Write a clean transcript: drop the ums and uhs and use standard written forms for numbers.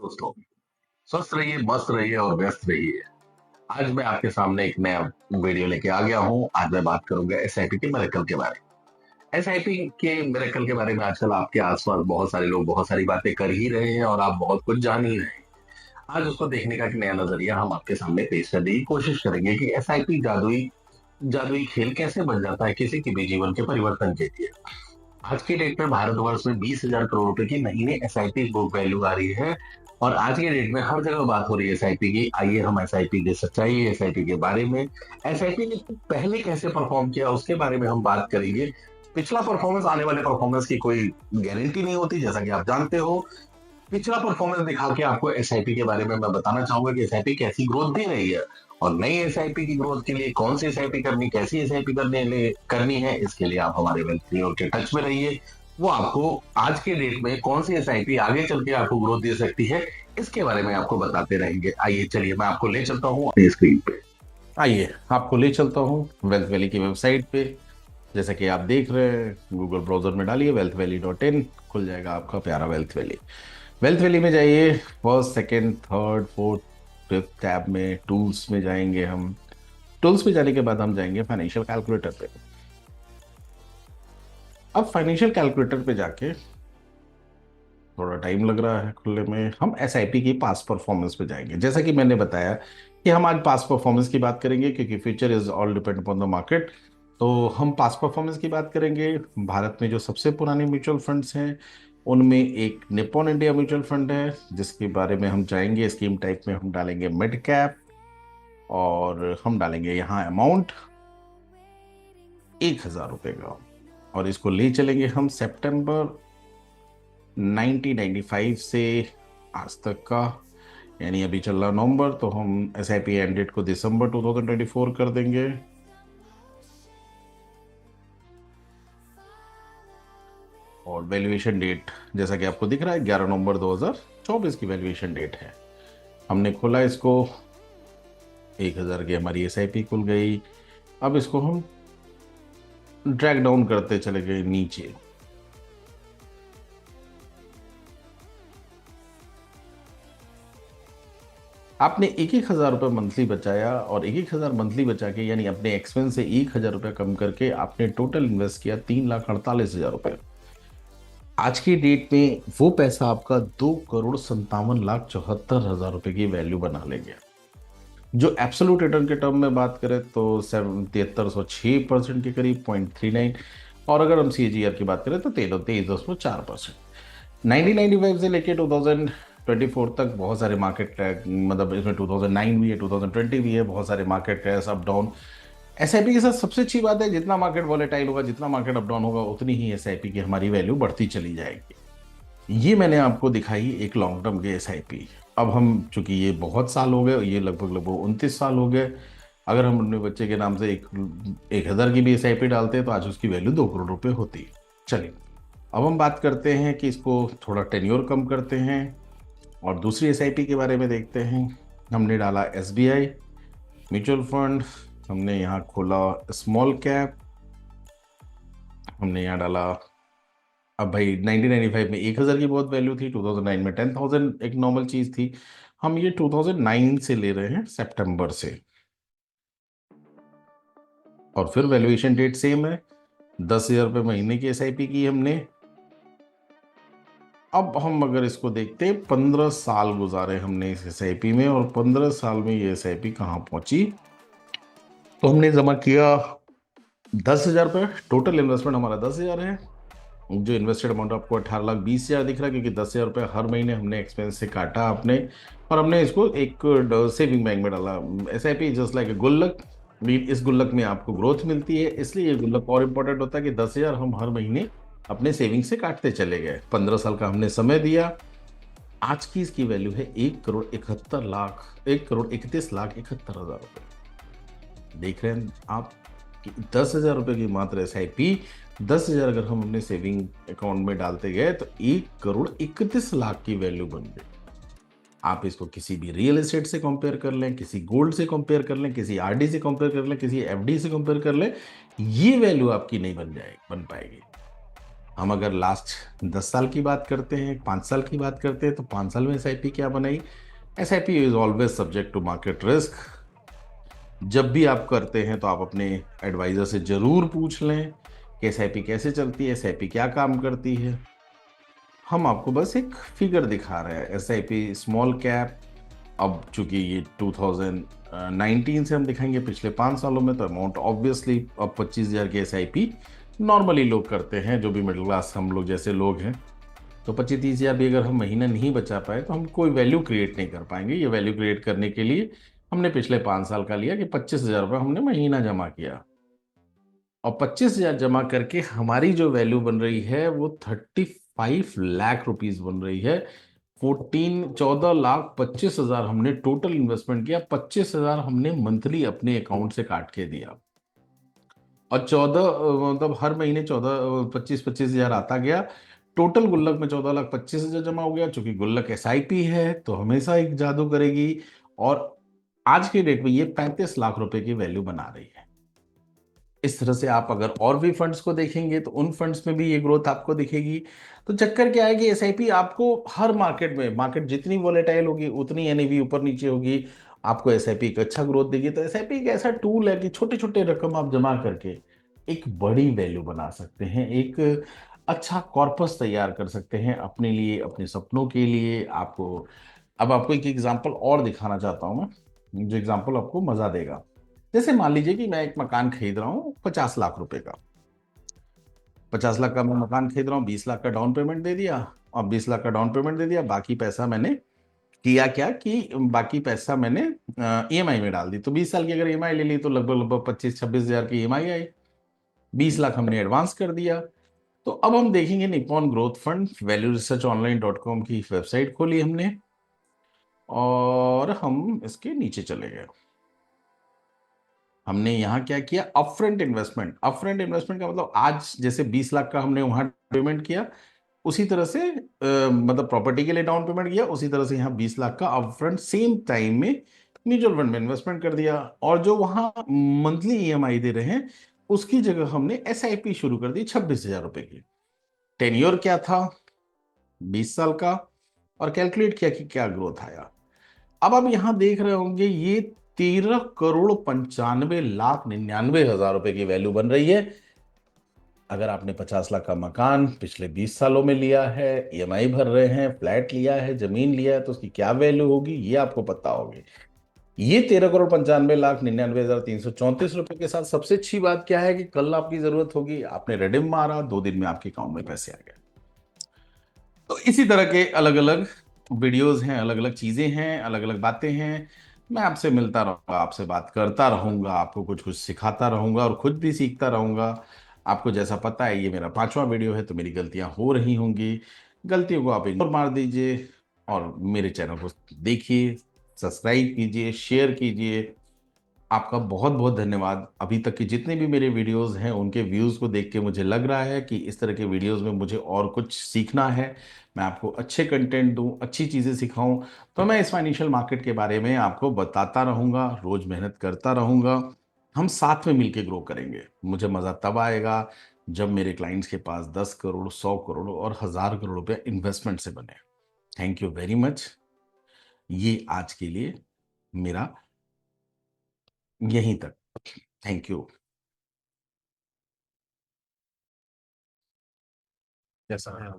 दोस्तों, स्वस्थ रहिए, मस्त रहिए और व्यस्त रहिए। आज मैं आपके सामने एक नया वीडियो लेके आ गया हूँ। आज मैं बात करूंगा एसआईपी के मिरेकल के बारे में। एसआईपी के मिरेकल के बारे में आजकल आपके आसपास बहुत सारे लोग बहुत सारी बातें कर ही रहे हैं और आप बहुत कुछ जान ही रहे हैं। आज उसको देखने का एक नया नजरिया हम आपके सामने पेश करने की कोशिश करेंगे कि एसआईपी जादुई जादुई खेल कैसे बन जाता है किसी के भी जीवन के परिवर्तन के लिए। आज की डेट में भारतवर्ष में 20,000 करोड़ रुपए की महीने एसआईपी बुक वैल्यू आ रही है। और आज के डेट में हर जगह बात हो रही है एसआईपी की। आइए हम एसआईपी की सच्चाई, एसआईपी के बारे में, एसआईपी ने पहले कैसे परफॉर्म किया उसके बारे में हम बात करेंगे। पिछला परफॉर्मेंस आने वाले परफॉर्मेंस की कोई गारंटी नहीं होती, जैसा कि आप जानते हो। पिछला परफॉर्मेंस दिखा के आपको एसआईपी के बारे में मैं बताना चाहूंगा कि एसआईपी कैसी ग्रोथ दे रही है। और नई एसआईपी की ग्रोथ के लिए कौन सी एसआईपी करनी, कैसी एसआईपी करनी है, इसके लिए आप हमारे वेल्थ के टच में रहिए। वो आपको आज के डेट में कौन सी एसआईपी आगे चल के आपको ग्रोथ दे सकती है, इसके बारे में आपको बताते रहेंगे। आइए चलिए मैं आपको ले चलता हूँ अपनी स्क्रीन पे। आइए आपको ले चलता हूँ वेल्थ वैली की वेबसाइट पे। जैसा कि आप देख रहे हैं, गूगल ब्राउजर में डालिए wealthvalley.in, खुल जाएगा आपका प्यारा वेल्थ वैली। वेल्थ वैली में जाइए, first second third fourth fifth tab में टूल्स में जाएंगे हम। टूल्स में जाने के बाद हम जाएंगे फाइनेंशियल कैलकुलेटर पे। अब फाइनेंशियल कैलकुलेटर पे जाके थोड़ा टाइम लग रहा है खुलने में, हम एसआईपी की पास्ट परफॉर्मेंस पे जाएंगे। जैसा कि मैंने बताया कि हम आज पास्ट परफॉर्मेंस की बात करेंगे क्योंकि future is all depend upon the market. तो हम पास्ट परफॉर्मेंस की बात करेंगे। भारत में जो सबसे पुराने म्यूचुअल फंड्स हैं उनमें एक निप्पॉन इंडिया म्यूचुअल फंड है, जिसके बारे में हम जाएंगे। स्कीम टाइप में हम डालेंगे मिड कैप और हम डालेंगे यहाँ अमाउंट 1,000 रुपये का, और इसको ले चलेंगे हम सितंबर 1995 से आज तक का, यानी अभी चल रहा नवंबर, तो हम S I P end date को दिसंबर 2024 कर देंगे। और वैल्यूएशन डेट जैसा कि आपको दिख रहा है 11 नवंबर 2024 की वैल्यूएशन डेट है। हमने खोला इसको, 1,000 की हमारी एस आई पी खुल गई। अब इसको हम ड्रैग डाउन करते चले गए नीचे। आपने 1,000 रुपये मंथली बचाया और 1,000 मंथली बचा के, यानी अपने एक्सपेंस से 1,000 रुपये कम करके आपने टोटल इन्वेस्ट किया 3,48,000 रुपये। आज की डेट में वो पैसा आपका 2,57,74,000 रुपये की वैल्यू बना लेंगे। जो एब्सोल्यूट रिटर्न के टर्म में बात करें तो 7306% के करीब 0.39, और अगर हम CAGR की बात करें तो 23.4%। 1995 से लेके 2024 तक बहुत सारे मार्केट क्रैश, मतलब इसमें 2009 भी है, 2020 भी है, बहुत सारे market crash up down. SIP के साथ सबसे अच्छी बात है, जितना मार्केट वॉलेटाइल होगा, जितना मार्केट अप डाउन होगा, उतनी ही एसआईपी की हमारी वैल्यू बढ़ती चली जाएगी। ये मैंने आपको दिखाई एक लॉन्ग टर्म के एसआईपी। अब हम, चूंकि ये बहुत साल हो गए, ये लगभग लगभग 29 साल हो गए, अगर हम अपने बच्चे के नाम से 1,000 की भी एसआईपी डालते हैं तो आज उसकी वैल्यू 2 करोड़ रुपए होती। चलिए अब हम बात करते हैं कि इसको थोड़ा टेन्योर कम करते हैं और दूसरी एसआईपी के बारे में देखते हैं। हमने डाला एसबीआई म्यूचुअल फंड, हमने यहाँ खोला स्मॉल कैप, हमने यहाँ डाला। अब भाई 1995 में 1,000 की बहुत वैल्यू थी, 2009 में 10,000 एक नॉर्मल चीज थी। हम ये 2009 से ले रहे हैं, सितंबर से, और फिर वैल्यूएशन डेट सेम है। 10,000 रुपये महीने की एसआईपी की हमने। अब हम अगर इसको देखते हैं, 15 साल गुजारे हमने इस एसआईपी में, और 15 साल में ये एसआईपी कहाँ पहुंची। तो हमने जमा किया 10,000 रुपये, टोटल इन्वेस्टमेंट हमारा 10,000 है। जो इन्वेस्टेड अमाउंट आपको 18,20,000 दिख रहा है, क्योंकि 10,000 रुपये हर महीने हमने एक्सपेंस से काटा आपने, और हमने इसको एक सेविंग बैंक में डाला। एसआईपी जस्ट लाइक ए गुल्लक, इस गुल्लक में आपको ग्रोथ मिलती है, इसलिए ये गुल्लक और इम्पोर्टेंट होता है कि 10,000 हम हर महीने अपने सेविंग से काटते चले गए। 15 साल का हमने समय दिया। आज की इसकी वैल्यू है 1,71,00,000, 1,31,71,000 रुपये। देख रहे हैं आप कि 10,000 रुपये की मात्र एसआईपी, 10,000 अगर हम अपने सेविंग अकाउंट में डालते गए तो 1,31,00,000 की वैल्यू बन गई। आप इसको किसी भी रियल एस्टेट से कंपेयर कर लें, किसी गोल्ड से कंपेयर कर लें, किसी आरडी से कंपेयर कर लें, किसी एफडी से कंपेयर कर लें, ये वैल्यू आपकी नहीं बन पाएगी। हम अगर लास्ट 10 साल की बात करते हैं, 5 साल की बात करते हैं, तो 5 साल में एसआईपी क्या बनाई? SIP is always subject to market risk. जब भी आप करते हैं तो आप अपने एडवाइजर से जरूर पूछ लें कि एसआईपी कैसे चलती है, एसआईपी क्या काम करती है। हम आपको बस एक फिगर दिखा रहे हैं, एसआईपी स्मॉल कैप। अब चूंकि ये 2019 से हम दिखाएंगे, पिछले 5 सालों में तो अमाउंट ऑब्वियसली अब 25,000 की एसआईपी नॉर्मली लोग करते हैं, जो भी मिडिल क्लास हम लोग जैसे लोग हैं। तो 25-30 हज़ार भी अगर हम महीना नहीं बचा पाए तो हम कोई वैल्यू क्रिएट नहीं कर पाएंगे। ये वैल्यू क्रिएट करने के लिए हमने पिछले 5 साल का लिया कि 25,000 रुपये हमने महीना जमा किया, और 25,000 जमा करके हमारी जो वैल्यू बन रही है वो 35 लाख रुपीज बन रही है। 14 लाख 25 हजार हमने टोटल इन्वेस्टमेंट किया, 25,000 हमने मंथली अपने अकाउंट से काट के दिया, और 14 मतलब हर महीने 14 25 25 हजार आता गया। टोटल गुल्लक में 14 लाख 25 हजार जमा हो गया। चूंकि गुल्लक एसआईपी है तो हमेशा एक जादू करेगी, और आज के डेट में ये 35 लाख रुपए की वैल्यू बना रही है। इस तरह से आप अगर और भी फंड्स को देखेंगे तो उन फंड्स में भी ये ग्रोथ आपको दिखेगी। तो चक्कर क्या है कि एसआईपी आपको हर मार्केट में, मार्केट जितनी वोलेटाइल होगी उतनी एनएवी ऊपर नीचे होगी, आपको एसआईपी एक अच्छा ग्रोथ देगी। तो एसआईपी एक ऐसा टूल है कि छोटे छोटे रकम आप जमा करके एक बड़ी वैल्यू बना सकते हैं, एक अच्छा कॉर्पस तैयार कर सकते हैं अपने लिए, अपने सपनों के लिए। आपको अब आपको एक एग्जांपल और दिखाना चाहता हूं मैं, जो एग्जांपल आपको मजा देगा। जैसे मान लीजिए कि मैं एक मकान खरीद रहा हूँ 50 लाख रुपए का। 50 लाख का मैं मकान खरीद रहा हूँ, 20 लाख का डाउन पेमेंट दे दिया, और 20 लाख का डाउन पेमेंट दे दिया। बाकी पैसा मैंने किया क्या कि बाकी पैसा मैंने ईएमआई में डाल दी। तो 20 साल की अगर ईएमआई ले ली तो लगभग लगभग 25-26 हजार की ईएमआई आई। 20 लाख हमने एडवांस कर दिया। तो अब हम देखेंगे Nippon growth fund, value research online dot com की वेबसाइट खोली हमने, और हम इसके नीचे चले गए। हमने यहाँ क्या किया, अपफ्रंट इन्वेस्टमेंट। अपफ्रंट इन्वेस्टमेंट का मतलब आज जैसे 20 लाख का हमने वहां पेमेंट किया, उसी तरह से मतलब प्रॉपर्टी के लिए डाउन पेमेंट किया, उसी तरह से यहाँ 20 लाख का अपफ्रंट सेम टाइम में म्यूचुअल फंड में इन्वेस्टमेंट कर दिया। और जो वहां मंथली ईएमआई दे रहे हैं उसकी जगह हमने एसआईपी शुरू कर दी 26,000 रुपए की। टेन्योर क्या था, 20 साल का, और कैलकुलेट किया कि क्या ग्रोथ आया। अब आप यहां देख रहे होंगे ये 13 करोड़ 95 लाख 99 हजार रुपए की वैल्यू बन रही है। अगर आपने 50 लाख का मकान पिछले 20 सालों में लिया है, ईएमआई भर रहे हैं, फ्लैट लिया है, जमीन लिया है, तो उसकी क्या वैल्यू होगी ये आपको पता होगी। ये 13 करोड़ 95 लाख 99 हजार 334 रुपए के साथ सबसे अच्छी बात क्या है कि कल आपकी जरूरत होगी, आपने रेडिम मारा, 2 दिन में आपके अकाउंट में पैसे आ गए। तो इसी तरह के अलग अलग वीडियोस हैं, अलग अलग चीजें हैं, अलग अलग बातें हैं। मैं आपसे मिलता रहूंगा, आपसे बात करता रहूंगा, आपको कुछ कुछ सिखाता रहूंगा और खुद भी सीखता रहूंगा। आपको जैसा पता है ये मेरा 5वां वीडियो है, तो मेरी गलतियां हो रही होंगी। गलतियों को आप इग्नोर मार दीजिए, और मेरे चैनल को देखिए, सब्सक्राइब कीजिए, शेयर कीजिए। आपका बहुत बहुत धन्यवाद। अभी तक के जितने भी मेरे वीडियोस हैं उनके व्यूज़ को देख के मुझे लग रहा है कि इस तरह के वीडियोस में मुझे और कुछ सीखना है। मैं आपको अच्छे कंटेंट दूं, अच्छी चीज़ें सिखाऊं। तो मैं इस फाइनेंशियल मार्केट के बारे में आपको बताता रहूंगा, रोज मेहनत करता रहूंगा। हम साथ में मिलके ग्रो करेंगे। मुझे मज़ा तब आएगा जब मेरे क्लाइंट्स के पास 10 करोड़, 100 करोड़ और 1,000 करोड़ रुपए इन्वेस्टमेंट से बने। Thank you very much. ये आज के लिए मेरा यहीं तक। Thank you. कैसा है?